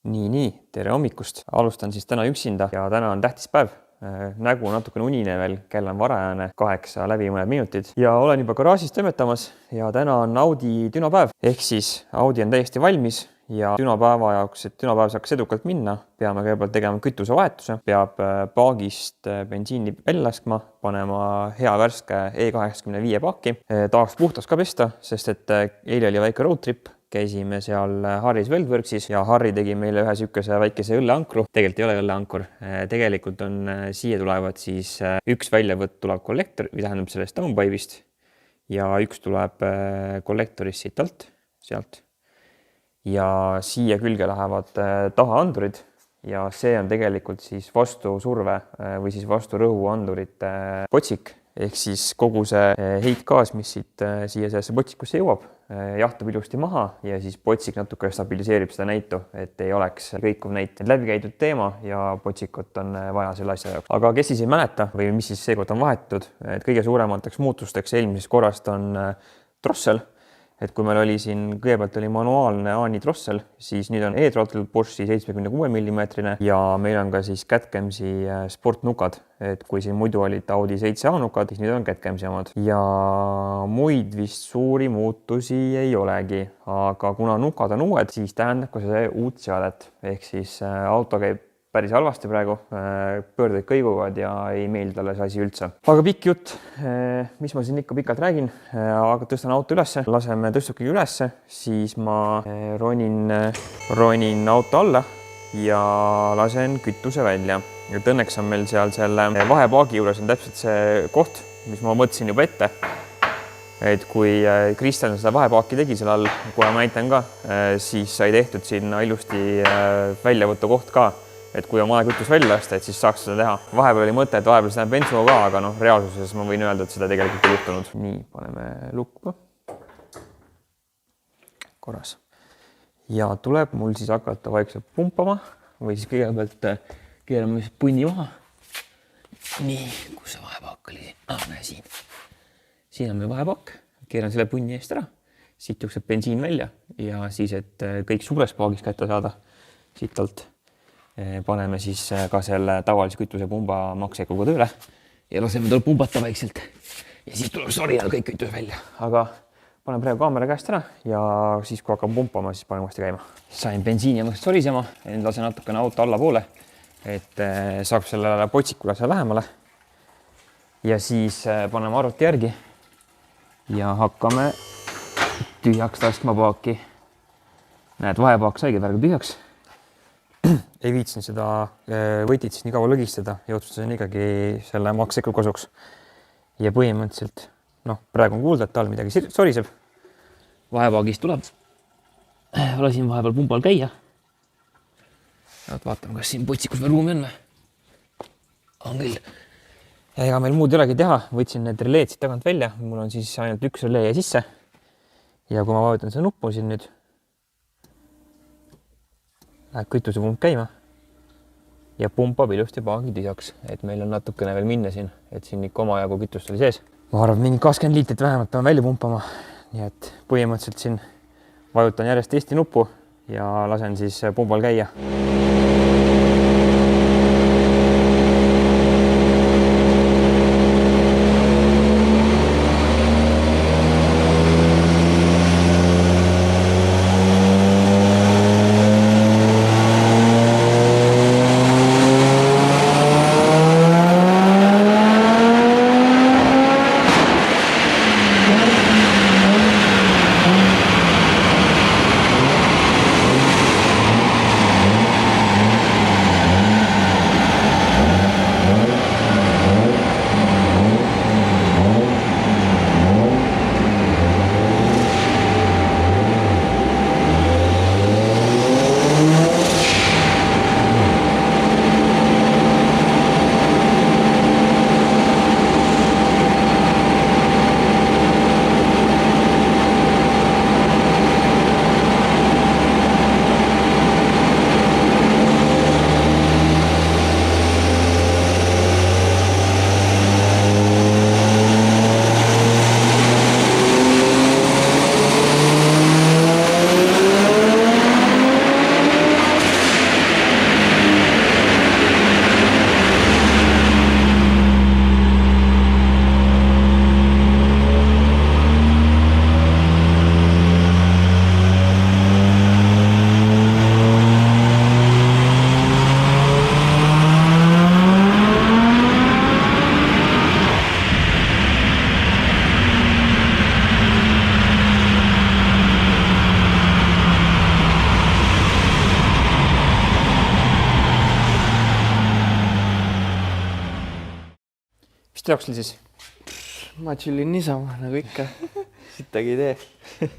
Nii, tere hommikust. Alustan siis täna üksinda ja täna on tähtis päev. Nägu natukene unine veel, kell on varajane, 8 läbi mõned minutid ja olen juba garaažis toimetamas ja täna on Audi dünopäev. Ehk siis Audi on täiesti valmis ja dünopäeva jaoks, et dünopäev saaks edukalt minna, peame kõigepealt tegema kütusevahetuse, peab paagist bensiini välja laskma, panema hea värske E85 paaki. Tahaks puhtaks ka pesta, sest et eile oli väike road trip. Käisime seal Harris Weldworksis ja Harri tegi meile ühe sükese väikese õlleankru. Tegelikult ei ole õlleankur. Tegelikult on siia tulevad siis üks väljavõtt tuleb kollektor, või tähendab sellest downpipe'ist ja üks tuleb kollektorist siit alt, sealt. Ja siia külge lähevad tahaandurid ja see on tegelikult siis vastu surve või siis vastu rõhu andurite potsik. Ehk siis kogu see heitgaas, mis siit siia sellesse potsikusse jõuab, jahtub ilusti maha ja siis potsik natuke stabiliseerib seda näitu, et ei oleks kõikuv näit. Läbi käidud teema ja potsikut on vaja selle asja jaoks. Aga kes siis ei mäleta või mis siis seekord on vahetud, et kõige suuremateks muutusteks eelmisest korrast on trossel. Et kui meil oli siin, kõigepealt oli manuaalne Aani trossel, siis nüüd on e-throttle Bosch 76 mm ja meil on ka siis Catcamsi sportnukad. Et kui siin muidu olid Audi 7A nukad, siis nüüd on Catcamsi omad. Ja muid vist suuri muutusi ei olegi, aga kuna nukad on uued, siis tähendab ka see uut seadet. Ehk siis auto käib päris halvasti praegu, pöördeid kõiguvad ja ei meeldi talle see asi üldse. Aga pikk jutt, mis ma siin ikka pikalt räägin, aga tõstan auto ülesse, laseme tõstukiga ülesse, siis ma ronin auto alla ja lasen kütuse välja. Et õnneks on meil seal selle vahepaagi juures on täpselt see koht, mis ma mõtlesin juba ette. Et kui Kristjan seda vahepaaki tegi seal all, kohe ma näitan ka, siis sai tehtud sinna ilusti väljavõtu koht ka. Et kui on vaja kütus välja lasta, et siis saaks seda teha. Vahepeal oli mõte, et vahepeal seda bensu ka, aga reaalsuses ma võin öelda, et seda tegelikult ei juhtunud. Nii, paneme lukku. Korras. Ja tuleb mul siis hakata vaikselt pumpama või siis kõigepealt keerame punni maha. Nii, kus see vahepaak oli? Näe siin. Siin on meil vahepaak. Keeran selle punni eest ära. Siit jookseb bensiin välja ja siis, et kõik suures paagis kätte saada siit alt. Paneme siis ka selle tavalise kütuse pumba maksekuga tööle ja laseme tal pumbata vaikselt. Ja siis tuleb sori all kõik kütus välja. Aga panen praegu kaamera käest ära ja siis, kui hakkab pumpama, siis panen uuesti käima. Sain bensiini ja mõnest sorisema, lasen natukene auto alla poole, et saab sellele potsikule seal lähemale. Ja siis paneme arvuti järgi ja hakkame tühjaks laskma paaki. Näed, vahepaak saigi praegu tühjaks. Ei viitsin seda võtit siis nii kaua lõgistada ja otsustasin ikkagi selle makseku kasuks. Ja põhimõtteliselt, praegu on kuulda, et tal midagi soriseb. Vahepaagist tuleb. Lasin vahepeal pumbal käia. Vaatame, kas siin potsikus veel ruumi on või? On küll. Ja ega meil muud ei olegi teha. Võtsin need releed siit tagant välja. Mul on siis ainult üks relee sisse. Ja kui ma vajutan seda nuppu siin nüüd, läheb kütusepump käima ja pumpab ilusti paagi tühjaks, et meil on natukene veel minna siin, et siin ikka omajagu kütust oli sees. Ma arvan, mingi 20 liitrit vähemalt pean välja pumpama, nii et põhimõtteliselt siin vajutan järjest testi nuppu ja lasen siis pumbal käia. Mis teoks oli siis? Ma chillin niisama, nagu ikka. Sittagi ei tee.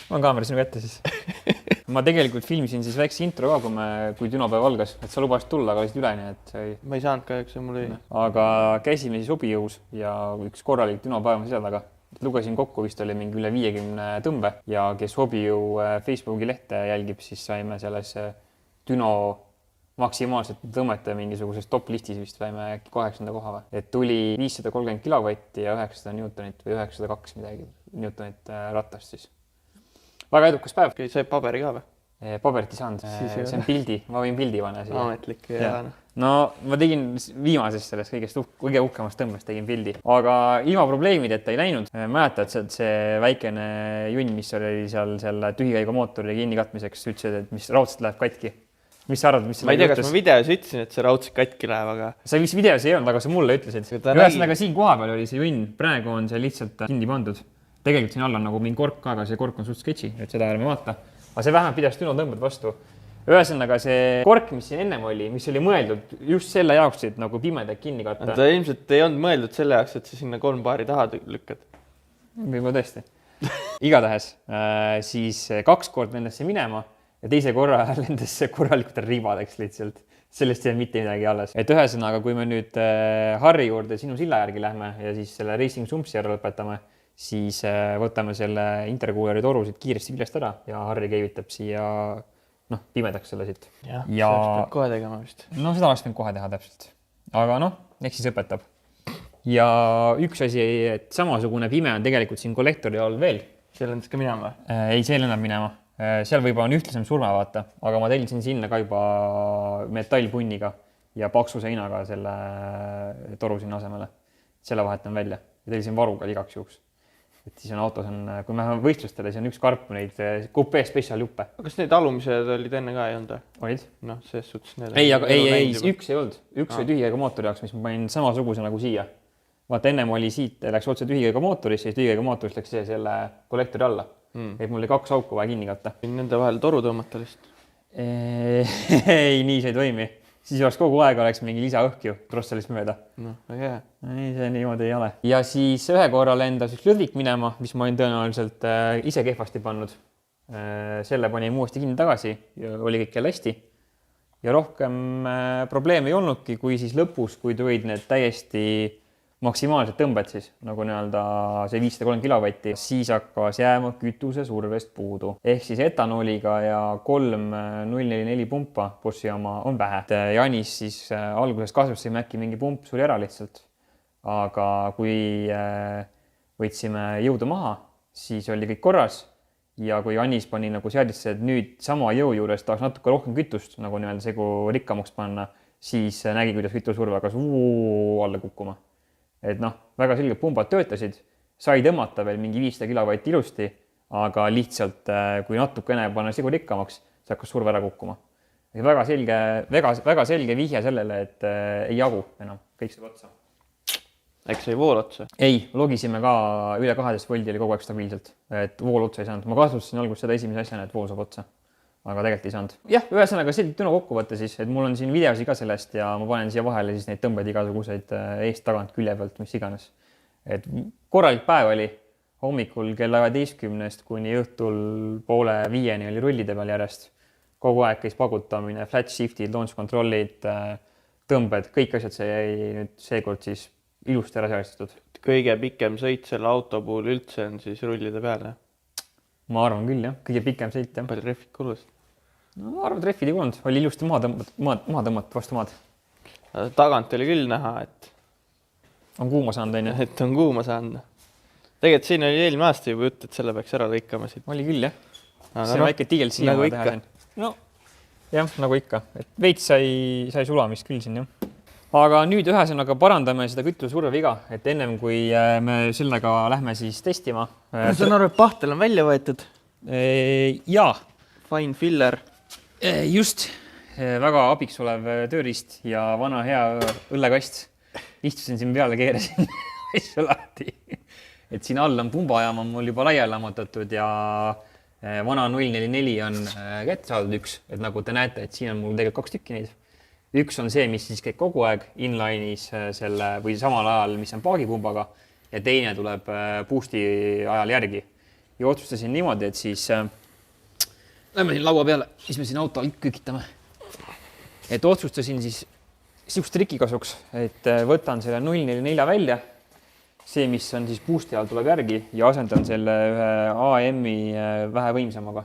Ma on kaamera sinu kätte siis. Ma tegelikult filmisin siis väikse intro ka, kui Dünopäev algas, et sa lubasid tulla, aga läksid üle, nii et sai... Ma ei saanud kahjuks, mul ei... Aga käisime siis hobijõus ja üks korralik Dünopäev on sisal taga. Lugesin kokku, vist oli mingi üle 50 tõmbe ja kes hobijõu Facebooki lehte jälgib, siis saime selles Düno maksimaalselt tõmmete mingisuguses top listis vist saime äkki 8. koha või. Et tuli 530 kilovatti ja 900 newtonit või 902 midagi newtonit rattast siis. Väga edukas päev. Sai paberi ka või? Paberit ei saanud, see on pildi, ma võin pildi panna siia. Ametlik ja. No ma tegin viimasest sellest kõige uhkemast tõmbest tegin pildi, aga ilma probleemideta ei läinud. Mäletad, see väikene junn, mis oli seal selle tühikäigu mootori kinni katmiseks, ütlesid, et mis raudselt läheb katki. Mis sa arvad, mis ma ei tea, kas ma videos ütlesin, et see raudselt katki läheb, aga... Sa vist videos ei olnud, aga sa mulle ütlesid. Ühesõnaga siin koha peal oli see junn, praegu on see lihtsalt kinni pandud. Tegelikult siin all on nagu mingi kork ka, aga see kork on suht sketši, et seda ärme vaata. Aga see vähemalt pidas Düno tõmbed vastu. Ühesõnaga see kork, mis siin ennem oli, mis oli mõeldud just selle jaoks, et nagu pimedaid kinni katta. Ta ilmselt ei olnud mõeldud selle jaoks, et sa sinna 3 paari taha lükkad. Võib-olla tõesti. Igatahes siis 2 kord lendas see minema ja teise korra lendas see korralikult ribadeks lihtsalt. Sellest ei ole mitte midagi alles. Et ühesõnaga, kui me nüüd Harri juurde sinu silla järgi lähme ja siis selle Racing Sumpsi ära lõpetame, siis võtame selle interkuuleri torusid kiiresti küljest ära ja Harri keevitab siia pimedaks selle siit. Ja seda kohe tegema vist. No seda oleks võinud kohe teha täpselt. Aga eks siis õpetab. Ja üks asi, et samasugune pime on tegelikult siin kollektori all veel. See lendas ka minema? Ei, see lennab minema. Seal võib-olla on ühtlasem surma vaata, aga ma tellisin sinna ka juba metallpunniga ja paksu seinaga selle toru sinna asemele. Selle vahetan välja ja tellisin varuga igaks juhuks. Et siis on autos, kui me võistlustele, siis on üks karp neid kupee spetsialjuppe. Kas need alumised olid enne ka ei olnud? Olid? Noh, selles suhtes need... Ei, üks ei olnud. Üks oli tühikäigu mootori jaoks, mis ma panin samasuguse nagu siia. Vaata, ennem oli siit, läks otse tühikäigu mootorisse, siis tühikäigu mootorist läks selle kollektori alla. Et mul oli 2 auku vaja kinni katta. Nende vahel toru tõmmata lihtsalt? Ei, nii see ei toimi. Siis oleks kogu aeg oleks mingi lisaõhkju trosselist mööda. No, väga hea. Ei, see niimoodi ei ole. Ja siis ühe korra lendas üks lõdvik minema, mis ma olin tõenäoliselt ise kehvasti pannud. Selle panin uuesti kinni tagasi ja oli kõik jälle hästi. Ja rohkem probleeme ei olnudki, kui siis lõpus, kui tulid need täiesti maksimaalsed tõmbed siis, nagu see 530 kilovatti, siis hakkas jääma kütuse survest puudu. Ehk siis etanooliga ja 3,044 pumpa Boschi oma on vähe. Janis siis alguses kasvas see äkki mingi pump suri ära lihtsalt. Aga kui võtsime jõudu maha, siis oli kõik korras. Ja kui Janis pani nagu seadisse, et nüüd sama jõu juures tahaks natuke rohkem kütust, nagu segu rikkamaks panna, siis nägi, kuidas kütusurve hakkas alla kukkuma. Et väga selgelt pumbad töötasid, sai tõmmata veel mingi 500 kilovatti ilusti, aga lihtsalt kui natukene panna segu rikkamaks, see hakkas surve ära kukkuma. Väga selge vihje sellele, et ei jagu enam, kõik saab otsa. Äkki sai vool otsa? Ei, logisime ka üle 12 voldi oli kogu aeg stabiilselt, et vool otsa ei saanud. Ma kasutasin alguses seda esimese asjana, et vool saab otsa. Aga tegelikult ei saanud. Jah, ühesõnaga see Düno kokkuvõte siis, et mul on siin videosi ka sellest ja ma panen siia vahele siis neid tõmbeid igasuguseid eest tagant külje pealt, mis iganes. Et korralik päev oli hommikul kella 11 kuni õhtul 4:30 oli rullide peal järjest. Kogu aeg käis pagutamine, flat shiftid, launch control'id, tõmbed, kõik asjad see jäi nüüd seekord siis ilusti ära seadistatud. Kõige pikem sõit selle auto puhul üldse on siis rullide peale? Ma arvan küll, jah. Kõige pikem sõit, jah. Palju treffid kulus? No, ma arvan, treffid ei kulnud. Oli ilusti maha tõmmat vastu maad. Tagant oli küll näha, et... On kuuma saanud, on ju? Et on kuuma saanud. Tegelikult siin oli eelmine aasta juba jutt, et selle peaks ära lõikama siit. Oli küll, jah. Aga see väike tigelt siia nagu teha. No, jah, nagu ikka. Et veits sai sulamist küll siin, jah. Aga nüüd ühesõnaga parandame seda kütusurve viga, et ennem kui me sellega lähme siis testima. See on arve, et pahtel on välja võetud. Jaa. Fine filler. Just. Väga abiks olev tööriist ja vana hea õllekast. Istusin siin peale, keerasin asju lahti. Et siin all on pumbajaam on mul juba laiali lammutatud ja vana 044 on kätte saadud üks. Et nagu te näete, et siin on mul tegelikult 2 tükki neid. üks on see, mis siis käib kogu aeg inline'is selle või samal ajal, mis on paagipumbaga ja teine tuleb boost'i ajal järgi. Ja otsustasin niimoodi, et siis lähme siin laua peale, siis me siin autol kükitame. Et otsustasin siis siukest triki kasuks, et võtan selle 044 välja, see, mis on siis boost'i ajal tuleb järgi ja asendan selle ühe AM-i vähe võimsamaga,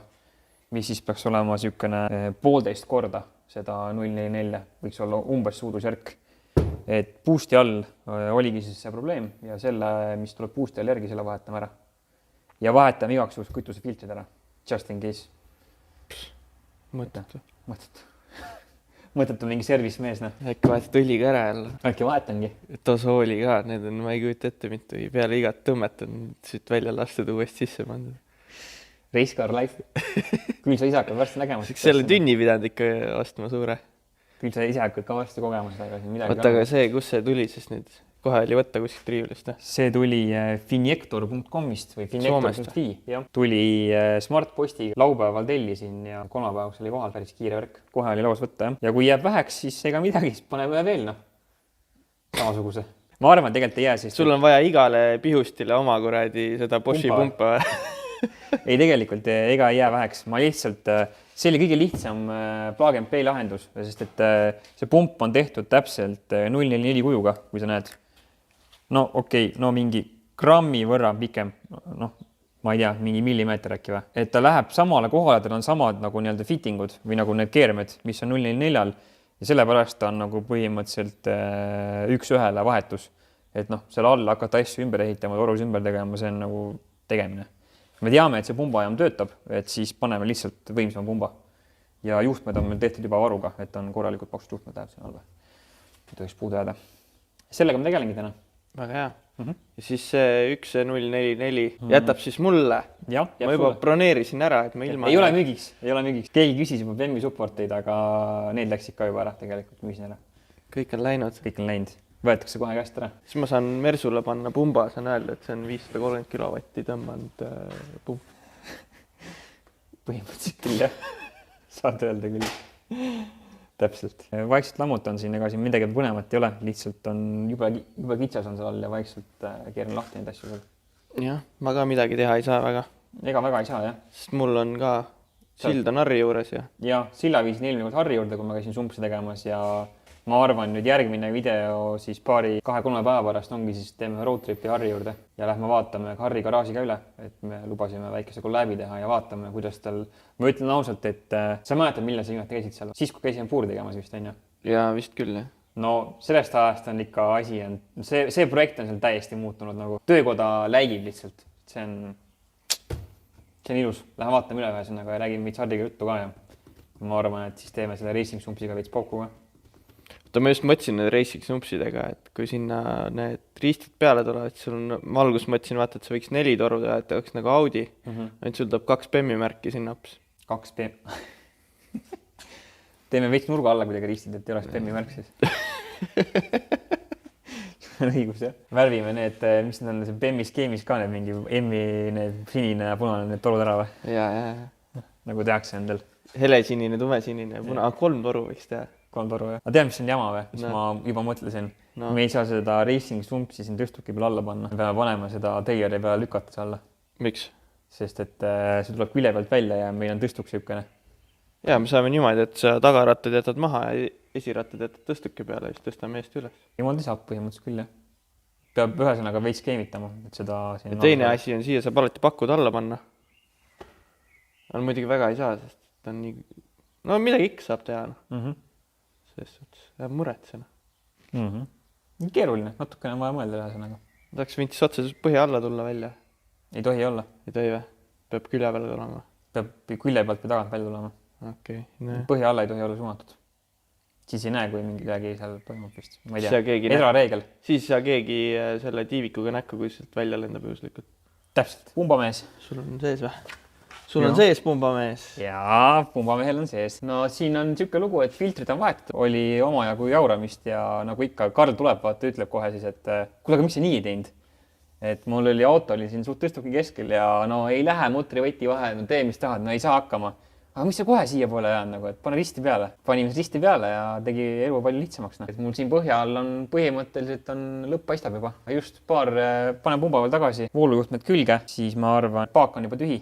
mis siis peaks olema siukene 1,5 korda seda 044, võiks olla umbes suurusjärk. Et boost'i all oligi siis see probleem ja selle, mis tuleb boost'i all järgi, selle vahetame ära. Ja vahetame igaks juhuks kütusefiltrid ära, just in case. Mõttetu. Mõttetu mingi service mees, noh. Äkki vahetad õliga ära jälle. Äkki vahetangi. Tosooli ka, need on, ma ei kujuta ette mitu. Peale igat tõmmet on siit välja lastud uuesti sisse pandud. Race car life. Küll sa ise hakkad varsti nägema. Selle tünni pidanud ikka ostma suure. Küll sa ise hakkad ka varsti kogema seda. Oota, aga see, kus see tuli siis nüüd? Kohe oli võtta kuskilt riiulist? See tuli finjektor.comist või finjektor.fi. Tuli Smartposti laupäeval tellisin ja kolmapäevaks oli kohal päris kiire värk. Kohe oli laus võtta. Ja kui jääb väheks, siis ega midagi, siis paneme veel, noh. Samasuguse. Ma arvan, tegelikult ei jää siis. Sul on vaja igale pihustile oma kuradi seda Boschi pumpa. Ei, tegelikult ega ei jää väheks. Ma lihtsalt, see oli kõige lihtsam plug and play lahendus, sest et see pump on tehtud täpselt 044 kujuga, kui sa näed. No okei, no mingi grammi võrra pikem, noh, ma ei tea, mingi millimeeter äkki või. Et ta läheb samale kohale, tal on samad nagu nii-öelda fittingud või nagu need keermed, mis on 044-l ja sellepärast ta on nagu põhimõtteliselt üks ühele vahetus. Et noh, selle all hakata asju ümber ehitama, torus ümber tegema, see on nagu tegemine. Me teame, et see pumbaajam töötab, et siis paneme lihtsalt võimsama pumba. Ja juhtmed on meil tehtud juba varuga, et on korralikult paksud juhtmed läheb siin alla. Et võiks puudu jääda. Sellega me tegelengi täna. Väga hea. Ja siis see 1044 jätab siis mulle. Ja, ma juba broneerisin ära, et ma ilma... Ei ole müügiks. Keegi küsis juba BEM-i supporteid, aga need läksid ka juba ära tegelikult, müüsin ära. Kõik on läinud. Kõik on läinud. Võetakse kohe käest ära. Siis ma saan Mersule panna pumba, saan öelda, et see on 530 kilovatti tõmbanud pump. Põhimõtteliselt küll, jah. Saad öelda küll. Täpselt. Vaikselt lammutan siin, ega siin midagi põnevat ei ole. Lihtsalt on juba kitsas on seal all ja vaikselt keeran lahti neid asju. Jah, ma ka midagi teha ei saa väga. Ega väga ei saa, jah. Sest mul on ka sild on Harri juures ja... Ja silla viisin eelmine kord Harri juurde, kui ma käisin sumpsi tegemas ja ma arvan, nüüd järgmine video siis 2-3 päeva pärast ongi siis teeme roadtripi Harri juurde ja lähme vaatame Harri garaaži ka üle, et me lubasime väikese kolläbi teha ja vaatame, kuidas tal... Ma ütlen ausalt, et sa mäletad, millal sa viimati käisid seal? Siis, kui käisime puuri tegemas vist, on ju? Ja vist küll, jah. No sellest ajast on ikka asi, see projekt on seal täiesti muutunud nagu. Töökoda läigib lihtsalt. See on ilus. Lähme vaatame üle ühesõnaga ja räägime veits Harriga juttu ka ja ma arvan, et siis teeme selle racing sumpsiga veits pauku ka. Ma just mõtlesin need racing sumpsidega, et kui sinna need riistid peale tulevad, ma alguses mõtlesin, vaata, et see võiks 4 toru teha, et oleks nagu Audi. Et sul tuleb 2 BEM-i märki sinna hoopis. 2 BEM. Teeme veits nurga alla kuidagi riistid, et ei oleks BEM-i märk siis. Õigus, jah. Värvime need, mis need on see BEM-i skeemis ka, need mingi M-i, need sinine ja punane, need torud ära või? Ja. Nagu tehakse endal. Helesinine, tumesinine ja puna. 3 toru võiks teha. 3 toru, jah. Ma tean, mis on jama või, mis ma juba mõtlesin. Me ei saa seda racing sumpsi siin tõstuki peale alla panna. Me peame panema seda teieri peale lükata see alla. Miks? Sest et see tuleb külje pealt välja ja meil on tõstuks jõukene. Ja, me saame niimoodi, et sa tagarattad jätad maha ja esirattad jätad tõstuki peale ja siis tõstame eest üles. Niimoodi saab põhimõtteliselt küll, jah. Peab ühesõnaga veits keemitama. Et seda ja teine asi on siia saab alati pakkuda alla panna. On muidugi väga ei saa, sest ta on nii... No midagi ikka saab teha. Selles suhtes jääb muretsena. Keeruline, natukene on vaja mõelda ühesõnaga. Tahaks vintis otseselt põhja alla tulla välja. Ei tohi olla. Ei tohi või? Peab külje peal olema. Peab külje pealt või tagant välja tulema. Okay, põhja alla ei tohi olla suunatud. Siis ei näe, kui mingi käegi seal toimub vist. Ma ei tea, edrareegel. Siis ei saa keegi selle tiivikuga näkku, kui sealt välja lendab juhuslikult. Täpselt, pumbamees. Sul on sees või? Sul on sees pumbamees. Jaa, pumbamehel on sees. No siin on siuke lugu, et filtrid on vahetud. Oli omajagu jauramist ja nagu ikka Karl tuleb, vaata, ütleb kohe siis, et kuule, aga miks see nii ei teinud? Et mul oli auto oli siin suht tõstuki keskel ja no ei lähe mutri võti vahel, no tee mis tahad, no ei saa hakkama. aga miks sa kohe siia poole jäänud nagu, et pane risti peale. Panime risti peale ja tegi elu palju lihtsamaks. Et mul siin põhja all on põhimõtteliselt on lõpp paistab juba. Just panen pumba veel tagasi, voolujuhtmed külge, siis ma arvan, paak on juba tühi.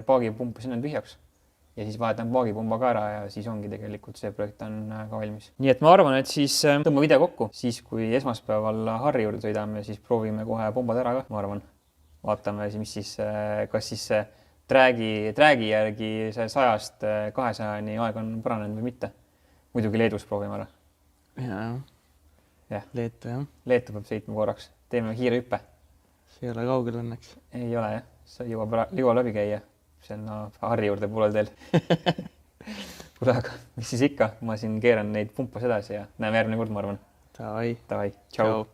Paagipumpa sinna on tühjaks. Ja siis vahetan paagipumba ka ära ja siis ongi tegelikult see projekt on ka valmis. Nii et ma arvan, et siis tõmba video kokku, siis kui esmaspäeval Harri juurde sõidame, siis proovime kohe pumbad ära ka, ma arvan. Vaatame, mis siis, kas siis träägi järgi see 100-st 200-ni aeg on paranenud või mitte. Muidugi Leedus proovime ära. Ja. Leetu, jah. Leetu peab sõitma korraks. Teeme kiire hüppe. See ei ole kaugel õnneks. Ei ole, jah. Sa jõuab läbi käia. See on Harri juurde poolel teel. Kuule, aga mis siis ikka? Ma siin keeran neid pumpas edasi ja näeme järgmine kord, ma arvan. Davai. Tšau.